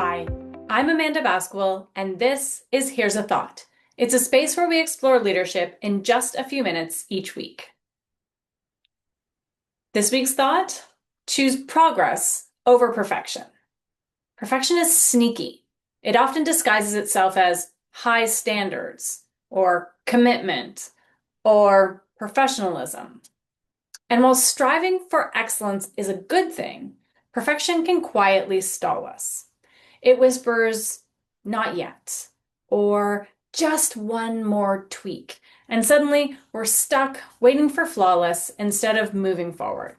Hi, I'm Amanda Basquill, and this is Here's a Thought. It's a space where we explore leadership in just a few minutes each week. This week's thought: choose progress over perfection. Perfection is sneaky. It often disguises itself as high standards, or commitment, or professionalism. And while striving for excellence is a good thing, perfection can quietly stall us. It whispers, "not yet," or "just one more tweak." And suddenly we're stuck waiting for flawless instead of moving forward.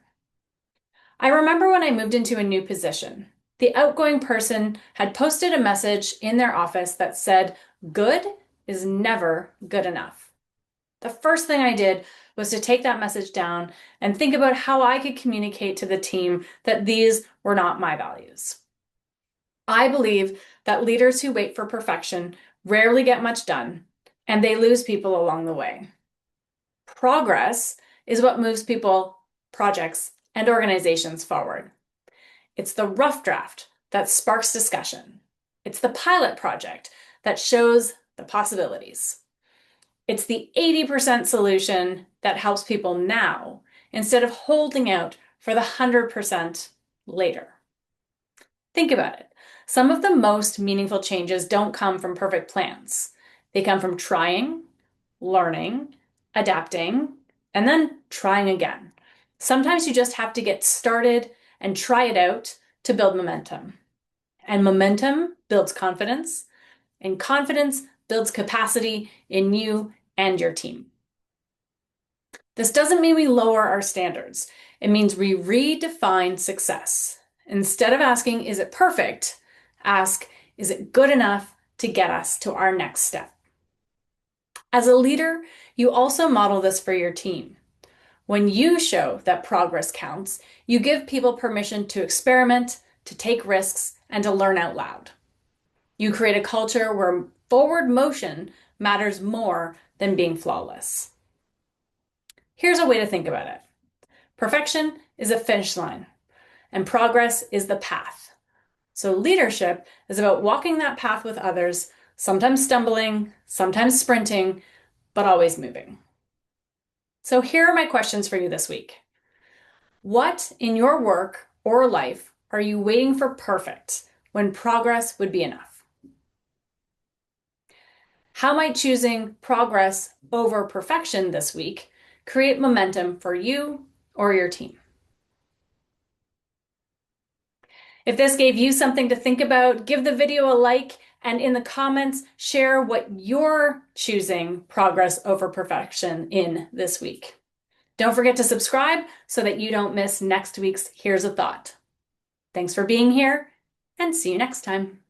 I remember when I moved into a new position, the outgoing person had posted a message in their office that said, "Good is never good enough." The first thing I did was to take that message down and think about how I could communicate to the team that these were not my values. I believe that leaders who wait for perfection rarely get much done, and they lose people along the way. Progress is what moves people, projects, and organizations forward. It's the rough draft that sparks discussion. It's the pilot project that shows the possibilities. It's the 80% solution that helps people now instead of holding out for the 100% later. Think about it. Some of the most meaningful changes don't come from perfect plans. They come from trying, learning, adapting, and then trying again. Sometimes you just have to get started and try it out to build momentum. And momentum builds confidence, and confidence builds capacity in you and your team. This doesn't mean we lower our standards. It means we redefine success. Instead of asking, "Is it perfect?" ask, "Is it good enough to get us to our next step?" As a leader, you also model this for your team. When you show that progress counts, you give people permission to experiment, to take risks, and to learn out loud. You create a culture where forward motion matters more than being flawless. Here's a way to think about it. Perfection is a finish line, and progress is the path. So leadership is about walking that path with others, sometimes stumbling, sometimes sprinting, but always moving. So here are my questions for you this week. What in your work or life are you waiting for perfect when progress would be enough? How might choosing progress over perfection this week create momentum for you or your team? If this gave you something to think about, give the video a like, and in the comments, share what you're choosing progress over perfection in this week. Don't forget to subscribe so that you don't miss next week's Here's a Thought. Thanks for being here, and see you next time.